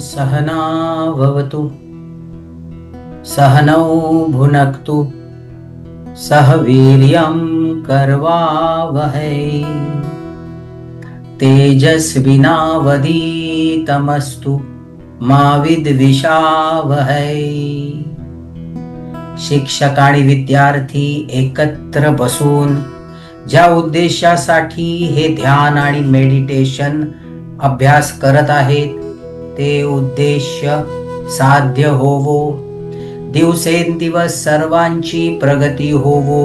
सहना भवतु सहनौ भुनक्तु सह वीर्यं करवावहै तेजस्विनावधीतमस्तु मा विद्विषावहै। शिक्षक आणि विद्यार्थी एकत्र बसून ज्या उद्देशासाठी हे ध्यान आणि मेडिटेशन अभ्यास करत आहेत ते उद्देश्य साध्य होवो, दिवसेंदिवस सर्वांची प्रगती होवो,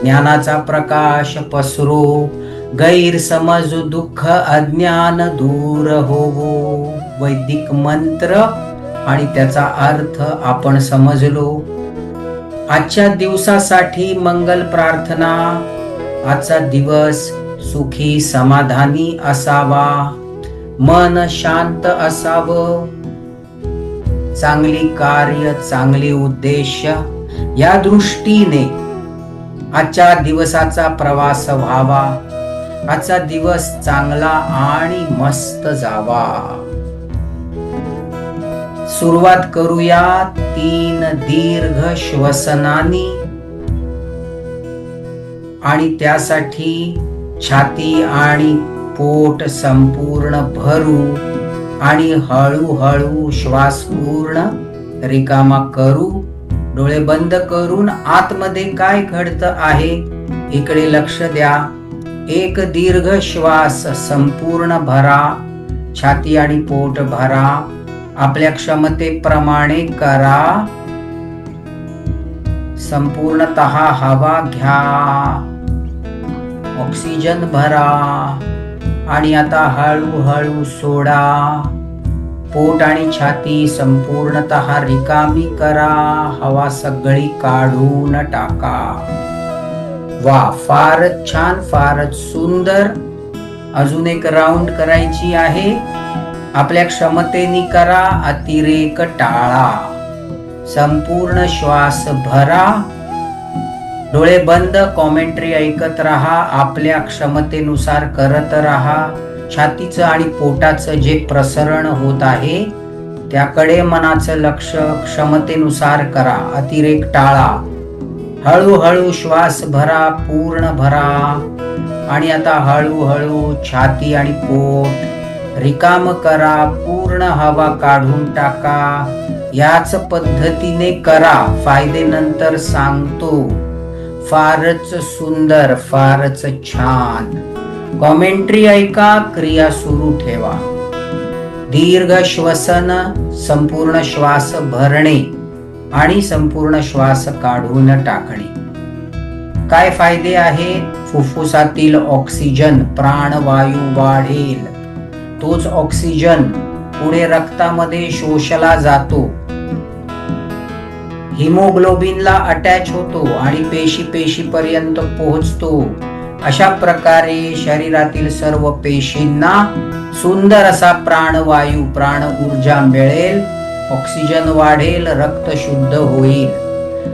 ज्ञानाचा प्रकाश पसरो, गैरसमज दुःख अज्ञान दूर होवो। वैदिक मंत्र आणि त्याचा अर्थ आपण समजलो। आजच्या दिवसासाठी मंगल प्रार्थना। आजचा दिवस सुखी समाधानी असावा, मन शांत असावं, चांगली कार्य चांगले उद्देश या दृष्टीने आजच्या दिवसाचा प्रवास व्हावा, आजचा दिवस चांगला आणि मस्त जावा। सुरुवात करूया 3 दीर्घ श्वसनानी आणि त्यासाठी छाती आणि पोट संपूर्ण भरू आणि हळूहळू श्वास पूर्ण रिकामा करू। डोळे बंद करून आतमध्ये काय घडतं आहे इकडे लक्ष द्या। एक दीर्घ श्वास संपूर्ण भरा, छाती आणि पोट भरा, आपल्या क्षमतेप्रमाणे करा। संपूर्णतः हवा घ्या, ऑक्सिजन भरा आणि आता हळूहळू सोडा। पोट आणि छाती संपूर्णतः रिकामी करा, हवा सगळी काढून टाका। वा, फारच छान, फारच सुंदर। अजून एक राऊंड करायची आहे, आपल्या क्षमतेने करा, अतिरेक टाळा। संपूर्ण श्वास भरा, डोळे बंद, कॉमेंट्री ऐकत राहा, आपल्या क्षमतेनुसार करत राहा। छातीचं आणि पोटाचं जे प्रसरण होत आहे त्याकडे मनाचं लक्ष क्षमतेनुसार करा, अतिरेक टाळा। हळूहळू श्वास भरा, पूर्ण भरा आणि आता हळूहळू छाती आणि पोट रिकाम करा, पूर्ण हवा काढून टाका। याच पद्धतीने करा, फायदे नंतर सांगतो। फारच सुंदर, फारच छान। कॉमेंट्री ऐका, क्रिया सुरू ठेवा। दीर्घ श्वसन, संपूर्ण श्वास भरणे आणि संपूर्ण श्वास काढून टाकणे। काय फायदे आहेत? फुफ्फुसातील ऑक्सिजन प्राणवायू वाढेल, तोच ऑक्सिजन पुढे रक्तामध्ये शोषला जातो, हिमोग्लोबिनला अटॅच होतो आणि पेशीपर्यंत पोहोचतो। अशा प्रकारे शरीरातील सर्व पेशींना सुंदर असा प्राणवायू, प्राण ऊर्जा मिळेल, ऑक्सिजन वाढेल, रक्त शुद्ध होईल।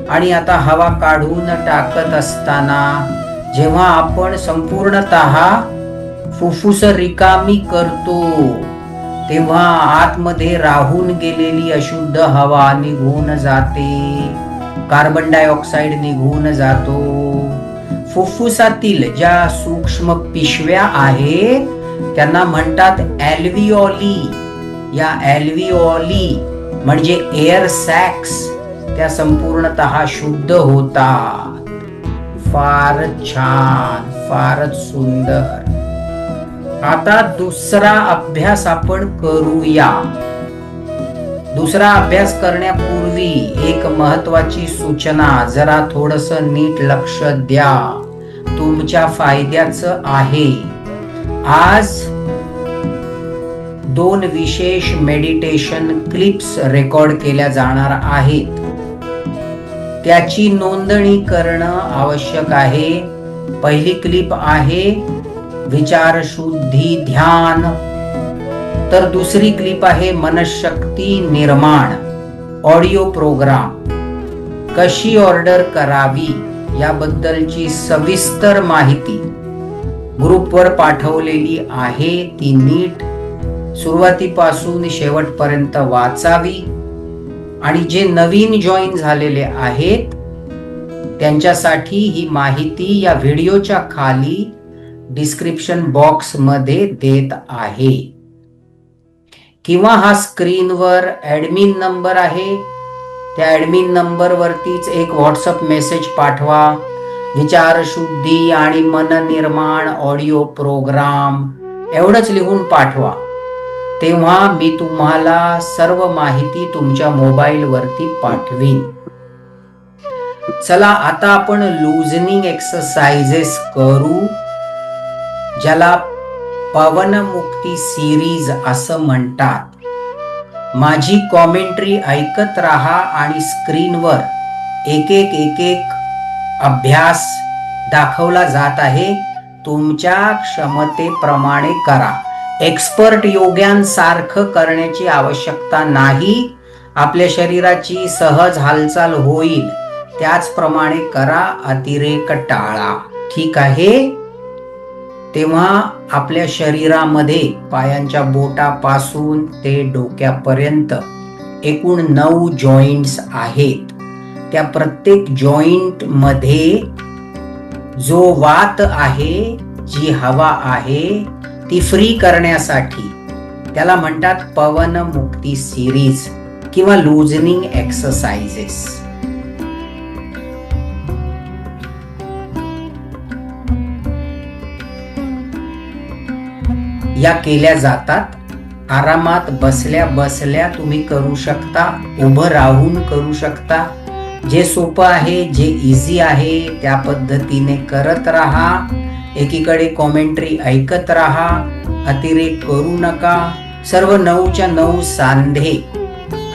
आणि आता हवा काढून टाकत असताना जेव्हा आपण संपूर्णतः फुफ्फुस रिकामी करतो तेव्हा आतमध्ये राहून गेलेली अशुद्ध हवा निघून जाते, कार्बन डायऑक्साइड निघून जातो। फुफ्फुसातील ज्या सूक्ष्म पिशव्या आहेत त्यांना म्हणतात ॲल्व्हिओली। या ॲल्व्हिओली म्हणजे एअर सॅक्स, त्या संपूर्णतः शुद्ध होतात। फारच छान, फारच सुंदर। आता दुसरा अभ्यास आपण करूया। दुसरा अभ्यास करण्यापूर्वी एक महत्वाची सूचना, जरा थोडस नीट लक्ष द्या, तुमच्या फायद्याचं आहे। आज 2 विशेष मेडिटेशन क्लिप्स रेकॉर्ड केल्या जाणार आहेत, त्याची नोंदणी करणं आवश्यक आहे। पहिली क्लिप आहे विचार शुद्धी ध्यान, तर दुसरी क्लिप आहे मनशक्ती निर्माण ऑडिओ प्रोग्राम। कशी ऑर्डर करावी याबद्दलची सविस्तर माहिती ग्रुपवर पाठवलेली आहे, ती नीट सुरुवातीपासून शेवटपर्यंत वाचावी आणि जे नवीन जॉईन झालेले आहेत त्यांच्यासाठी ही माहिती या व्हिडिओच्या खाली डिस्क्रिप्शन बॉक्स मध्ये देत आहे, किंवा हा स्क्रीनवर ऍडमिन नंबर आहे, त्या ऍडमिन नंबर वरतीच एक व्हॉट्सअप मेसेज पाठवा, विचारशुद्धी आणि मननिर्माण ऑडिओ प्रोग्राम एवढंच लिहून पाठवा, तेव्हा मी तुम्हाला सर्व माहिती तुमच्या मोबाईल वरती पाठवीन. चला आता आपण लूजनिंग एक्सरसाइजेस करू, ज्याला पवनमुक्ती सिरीज असं म्हणतात. माझी कॉमेंट्री ऐकत राहा आणि स्क्रीनवर एक एक अभ्यास दाखवला जात आहे. तुमच्या क्षमतेप्रमाणे करा. एक्सपर्ट योग्यांसारखं करण्याची आवश्यकता नाही. आपल्या शरीराची सहज हालचाल होईल त्याचप्रमाणे करा, अतिरेक टाळा. ठीक आहे? तेव्हा आपल्या शरीरामध्ये पायांच्या बोटापासून ते डोक्यापर्यंत एकूण 9 जॉईंट्स आहेत. त्या प्रत्येक जॉईंट मध्ये जो वात आहे, जी हवा आहे ती फ्री करण्यासाठी त्याला म्हणतात पवनमुक्ती सिरीज किंवा लूजनिंग एक्सरसाइजेस. या केल्या जातात. आरामात बसल्या बसल्या तुम्ही करू शकता, उभं राहून करू शकता. जे सोपं आहे, जे इझी आहे त्या पद्धतीने करत राहा. एकीकडे कॉमेंट्री ऐकत राहा, अतिरेक करू नका. सर्व 9च्या 9 सांधे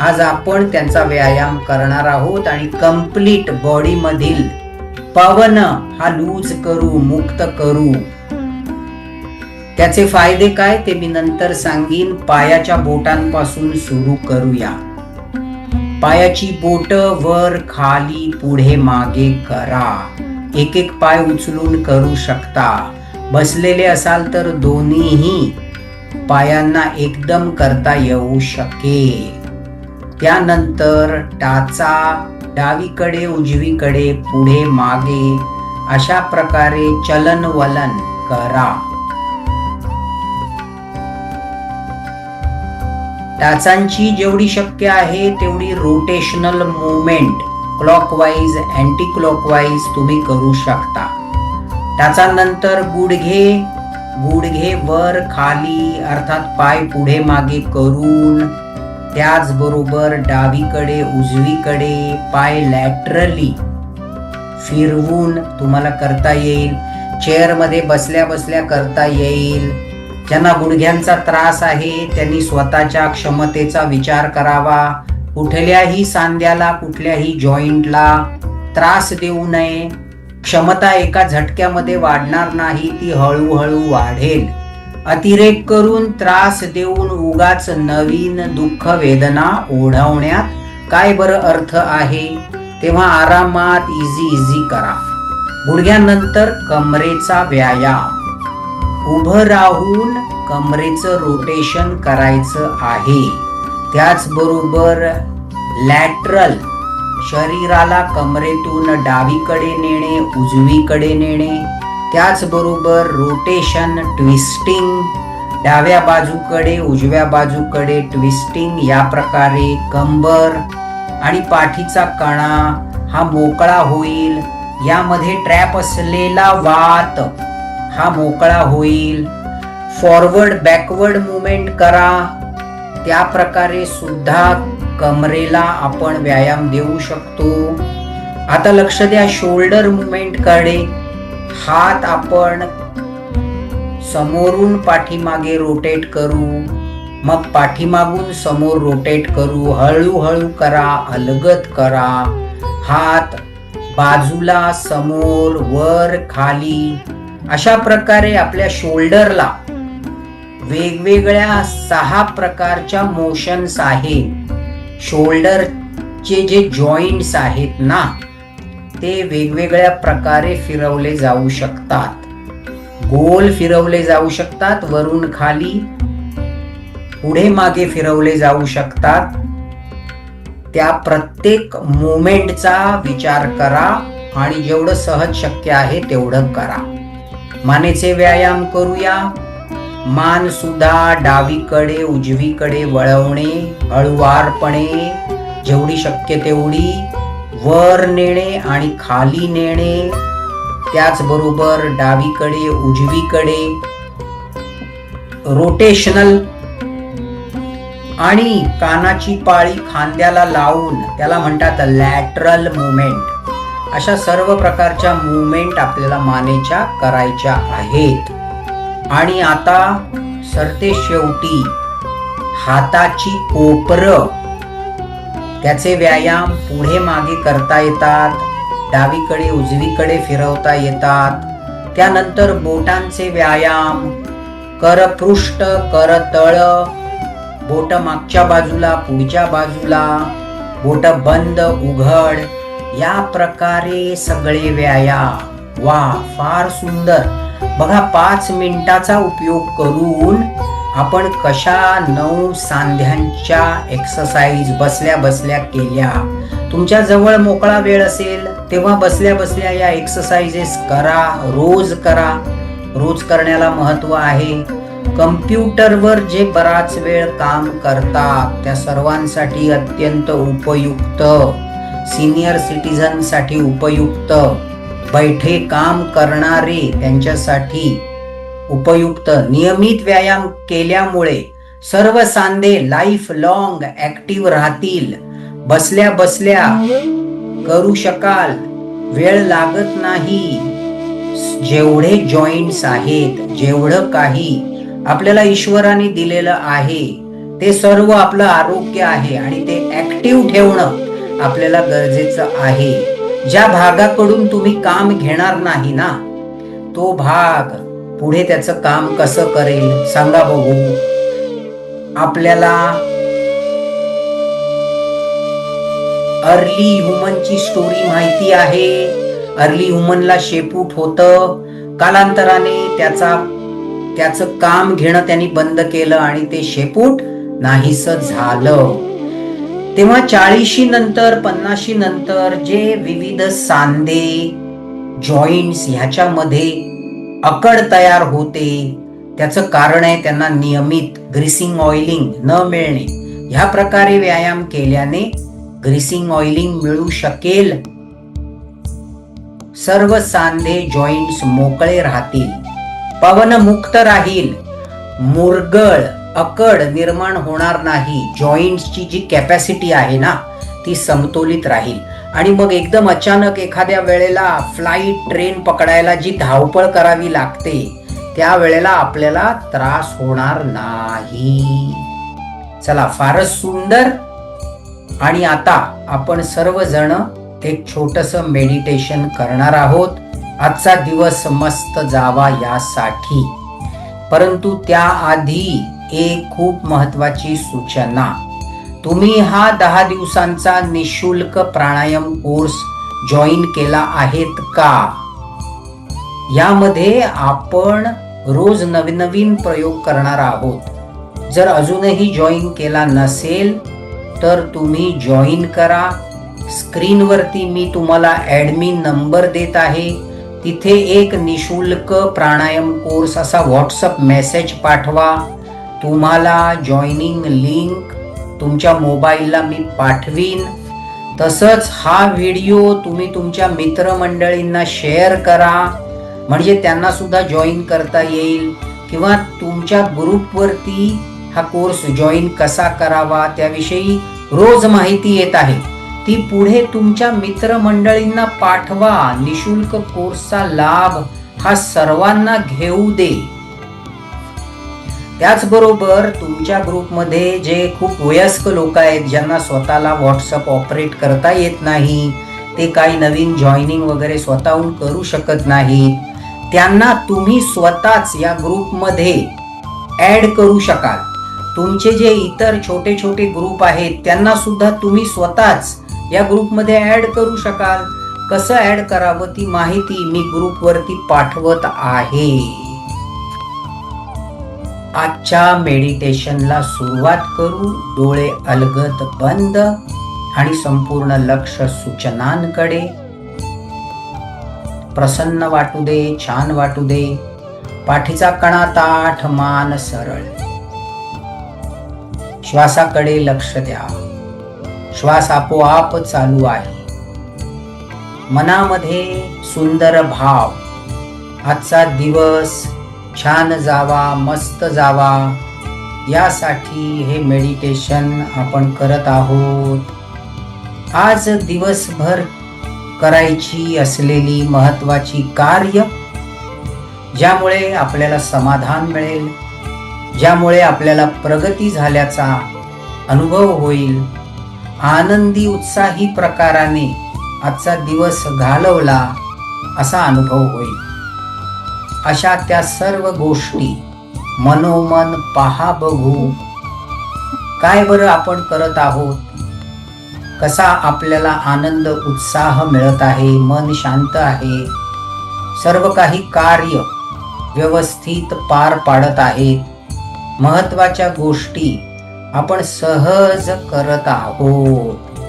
आज आपण त्यांचा व्यायाम करणार आहोत आणि कंप्लीट बॉडी मधील पवन हा लूज करू, मुक्त करू. त्याचे फायदे काय ते मी नंतर सांगीन. पायाच्या बोटांपासून सुरू करूया. पायाची बोट वर खाली पुढे मागे करा. एक पाय उचलून करू शकता. बसलेले असाल तर दोन्हीही पायांना एकदम करता येऊ शकेल. त्यानंतर टाचा डावीकडे उजवीकडे पुढे मागे अशा प्रकारे चलन वलन करा. टाचांची जेवढी शक्य आहे तेवढी rotational movement clockwise anti clockwise तुम्ही करू शकता. टाचानंतर गुडघे वर खाली अर्थात पाय पुढे मागे करून, त्याचबरोबर डावीकडे उजवीकडे पाय लॅटरली फिरवून तुम्हाला करता येईल. चेअर मध्ये बसल्या बसल्या करता येईल. ज्यांना गुडघ्यांचा त्रास आहे त्यांनी स्वतःच्या क्षमतेचा विचार करावा. कुठल्याही सांध्याला, कुठल्याही जॉईंटला त्रास देऊ नये. क्षमता एका झटक्यामध्ये वाढणार नाही, ती हळूहळू वाढेल. अतिरेक करून त्रास देऊन उगाच नवीन दुःख वेदना ओढवण्यात काय बरं अर्थ आहे. तेव्हा आरामात इझी करा. गुडघ्यानंतर कमरेचा व्यायाम. उभं राहून कमरेचं रोटेशन करायचं आहे. त्याचबरोबर लॅटरल शरीराला कमरेतून डावीकडे नेणे, उजवीकडे नेणे. त्याचबरोबर रोटेशन, ट्विस्टिंग, डाव्या बाजूकडे उजव्या बाजूकडे ट्विस्टिंग. या प्रकारे कंबर आणि पाठीचा कणा हा मोकळा होईल. यामध्ये ट्रॅप असलेला वात हा मोकळा होईल. फॉरवर्ड बॅकवर्ड मुवमेंट करा. त्या प्रकारे सुद्धा कमरेला आपण व्यायाम देऊ शकतो. आता लक्ष द्या शोल्डर मुवमेंट कडे. हात आपण समोरून पाठीमागे रोटेट करू, मग पाठीमागून समोर रोटेट करू. हळूहळू करा, अलगद करा. हात बाजूला, समोर, वर, खाली अशा प्रकारे आपल्या शोल्डरला वेगवेगळ्या 6 प्रकारच्या मोशन्स आहेत. शोल्डरचे जे जॉईंट्स आहेत ना ते वेगवेगळ्या प्रकारे फिरवले जाऊ शकतात. गोल फिरवले जाऊ शकतात, वरून खाली, पुढे मागे फिरवले जाऊ शकतात, त्या प्रत्येक मोमेंटचा विचार करा आणि जेवढं सहज शक्य आहे तेवढं करा. मानेचे व्यायाम करूया. मान सुद्धा डावीकडे उजवीकडे वळवणे, हळुवारपणे जेवढी शक्य तेवढी वर नेणे आणि खाली नेणे. त्याचबरोबर डावीकडे उजवीकडे रोटेशनल आणि कानाची पाळी खांद्याला लावून, त्याला म्हणतात लॅटरल मुवमेंट. अशा सर्व प्रकारच्या मुवमेंट आपल्याला मानेच्या करायच्या आहेत. आणि आता सरते शेवटी हाताची कोपरं, त्याचे व्यायाम पुढे मागे करता येतात, डावीकडे उजवीकडे फिरवता येतात. त्यानंतर बोटांचे व्यायाम, करपृष्ठ, करतळ, बोट मागच्या बाजूला, पुढच्या बाजूला, बोट बंद उघड, या प्रकारे सगळे व्यायाम. वा, फार सुंदर. बघा, 5 मिनिटाचा उपयोग करून आपण कशा 9 सांध्यांच्या एक्सरसाइज बसल्या बसल्या केल्या. तुमच्या जवळ मोकळा वेळ असेल तेव्हा बसल्या बसल्या या एक्सरसाइजेस करा, रोज करा. रोज करण्याला महत्व आहे. कम्प्युटरवर जे बराच वेळ काम करतात त्या सर्वांसाठी अत्यंत उपयुक्त, सिनियर सिटीजन साठी उपयुक्त, बैठे काम करणारे त्यांच्यासाठी उपयुक्त. नियमित व्यायाम केल्यामुळे सर्व सांधे लाईफ लॉंग ऍक्टिव्ह राहतील. बसल्या बसल्या करू शकाल, वेळ लागत नाही. जेवढे जॉईंट्स आहेत, जेवढं काही आपल्याला ईश्वराने दिलेलं आहे ते सर्व आपलं आरोग्य आहे आणि ते ऍक्टिव्ह ठेवणं आपल्याला गरजेचं आहे. ज्या भागाकडून तुम्ही काम घेणार नाही ना, तो भाग पुढे त्याचं काम कसं करेल सांगा बघू. आपल्याला अर्ली ह्युमनची स्टोरी माहिती आहे. अर्ली ह्युमनला शेपूट होतं. कालांतराने त्याचं काम घेणं त्यांनी बंद केलं आणि ते शेपूट नाहीस झालं. तेव्हा 40 नंतर 50 नंतर जे विविध सांधे, जॉईंट्स ह्याच्यामध्ये अकड तयार होते, त्याचं कारण आहे त्यांना नियमित ग्रीसिंग ऑइलिंग न मिळणे. ह्या प्रकारे व्यायाम केल्याने ग्रीसिंग ऑइलिंग मिळू शकेल. सर्व सांधे, जॉईंट्स मोकळे राहतील, पवन मुक्त राहील, मुरगळ, अकड निर्माण होणार नाही. जॉईंट्सची जी कॅपॅसिटी आहे ना ती समतोलित राहील. आणि मग एकदम अचानक एखाद्या वेळेला फ्लाईट, ट्रेन पकडायला जी धावपळ करावी लागते त्या वेळेला आपल्याला त्रास होणार नाही. चला, फारच सुंदर. आणि आता आपण सर्वजण एक छोटंसं मेडिटेशन करणार आहोत. आजचा दिवस मस्त जावा यासाठी. परंतु त्याआधी एक खूप महत्वाची सूचना. तुम्ही हा 10 दिवसांचा निशुल्क प्राणायाम कोर्स जॉईन केला आहेत का? यामध्ये आपण रोज नवीन प्रयोग करणार आहोत. जर अजूनही जॉईन केला नसेल तर तुम्ही जॉईन करा. स्क्रीनवरती मी तुम्हाला ॲडमिन नंबर देत आहे. तिथे एक निशुल्क प्राणायाम कोर्स असा व्हॉट्सअप मेसेज पाठवा. तुम्हाला जॉईनिंग लिंक तुमच्या मोबाईलला मी पाठवीन. तसंच हा व्हिडिओ तुम्ही तुमच्या मित्रमंडळींना शेअर करा, म्हणजे त्यांना सुद्धा जॉईन करता येईल. किंवा तुमच्या ग्रुपवरती हा कोर्स जॉईन कसा करावा त्याविषयी रोज माहिती येत आहे, ती पुढे तुमच्या मित्रमंडळींना पाठवा. निशुल्क कोर्सचा लाभ हा सर्वांना घेऊ दे. त्याचबरोबर तुमच्या ग्रुपमध्ये जे खूप वयस्क लोक आहेत, ज्यांना स्वतःला व्हॉट्सअप ऑपरेट करता येत नाही, ते काही नवीन जॉईनिंग वगैरे स्वतःहून करू शकत नाहीत, त्यांना तुम्ही स्वतःच या ग्रुपमध्ये ॲड करू शकाल. तुमचे जे इतर छोटे छोटे ग्रुप आहेत त्यांना सुद्धा तुम्ही स्वतःच या ग्रुपमध्ये ॲड करू शकाल. कसं ॲड करावं ती माहिती मी ग्रुपवरती पाठवत आहे. आजच्या मेडिटेशनला सुरुवात करू. डोळे अलगद बंद आणि संपूर्ण लक्ष सूचनांकडे. प्रसन्न वाटू दे, छान वाटू दे. पाठीचा कणा ताठ, मान सरळ. श्वासाकडे लक्ष द्या. श्वास आपोआप चालू आहे. मनामध्ये सुंदर भाव. आजचा दिवस छान जावा, मस्त जावा, यासाठी हे मेडिटेशन आपण करत आहोत. आज दिवसभर करायची असलेली महत्वाची कार्य, ज्यामुळे आपल्याला समाधान मिळेल, ज्यामुळे आपल्याला प्रगती झाल्याचा अनुभव होईल, आनंदी उत्साही प्रकाराने आजचा दिवस घालवला असा अनुभव होईल, अशा त्या सर्व गोष्टी मनोमन पहा बघू. काय बरं आपण करत आहोत, कसा आपल्याला आनंद उत्साह मिळत आहे, मन शांत आहे, सर्व काही कार्य व्यवस्थित पार पाडत आहेत, महत्वाच्या गोष्टी आपण सहज करत आहोत,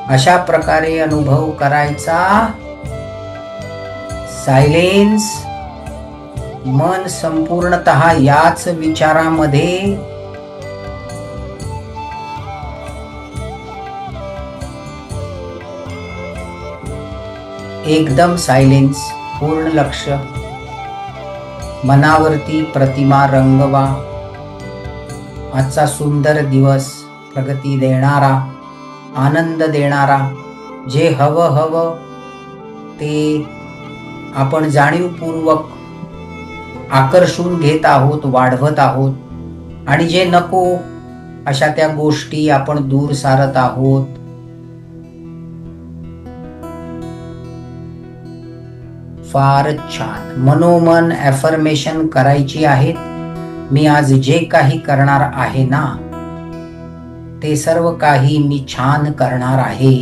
अशा प्रकारे अनुभव करायचा. सायलेन्स. मन संपूर्णतः याच विचारामध्ये. एकदम सायलेन्स. पूर्ण लक्ष. मनावरती प्रतिमा रंगवा. आजचा सुंदर दिवस प्रगती देणारा, आनंद देणारा, जे हवं ते आपण जाणीवपूर्वक आकर्षून घेत आहोत, वाढवत आहोत, आणि जे नको अशा त्या गोष्टी आपण दूर सारत आहोत. फारच छान. मनोमन ॲफर्मेशन करायची आहेत. मी आज जे काही करणार आहे ना, ते सर्व काही मी छान करणार आहे.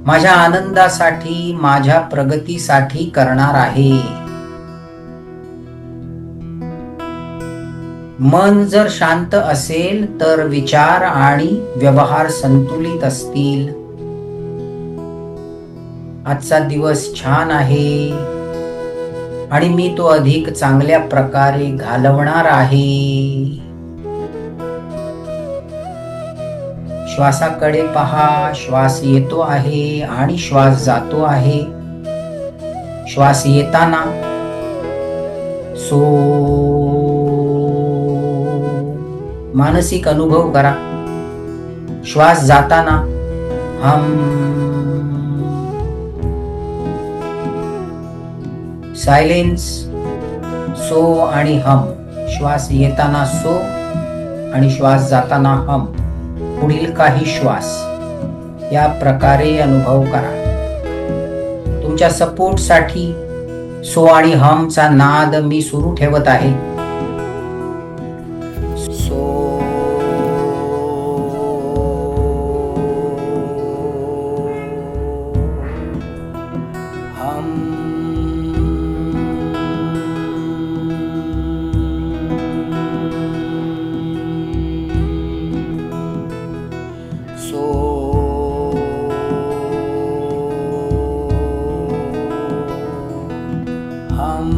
माझ्या आनंदासाठी, माझ्या प्रगतीसाठी करणार आहे. मन जर शांत असेल तर विचार आणि व्यवहार संतुलित असतील. आजचा दिवस छान आहे आणि मी तो अधिक चांगल्या प्रकारे घालवणार आहे. श्वासाकडे पहा. श्वास येतो आहे आणि श्वास जातो आहे. श्वास येताना सो मानसिक अनुभव करा. श्वास जाताना हम. सायलेन्स. सो आणि हम. श्वास येताना सो आणि श्वास जाताना हम. पुढील काही श्वास या प्रकारे अनुभव करा. तुमच्या सपोर्टसाठी सो आणि हमचा नाद मी सुरू ठेवत आहे. सो हम. सो हम.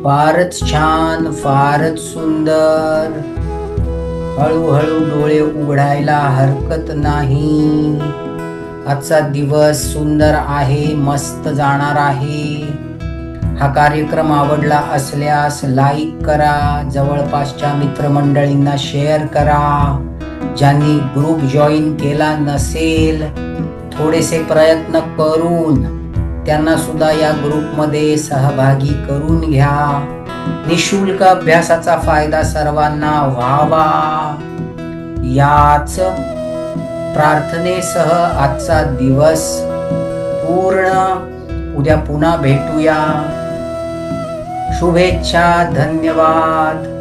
फारच छान, फारच सुंदर. हळूहळू डोळे उघडायला हरकत नाही. आजचा दिवस सुंदर आहे, मस्त जाणार आहे. हा कार्यक्रम आवडला असल्यास लाईक करा, जवळपासच्या मित्रमंडळींना शेअर करा. ज्यांनी ग्रुप जॉईन केला नसेल, थोडेसे प्रयत्न करून त्यांना सुद्धा या ग्रुपमध्ये सहभागी करून घ्या. निशुल्क अभ्यासाचा फायदा सर्वांना व्हावा याच प्रार्थनेसह आजचा दिवस पूर्ण. उद्या पुन्हा भेटूया. शुभेच्छा. धन्यवाद.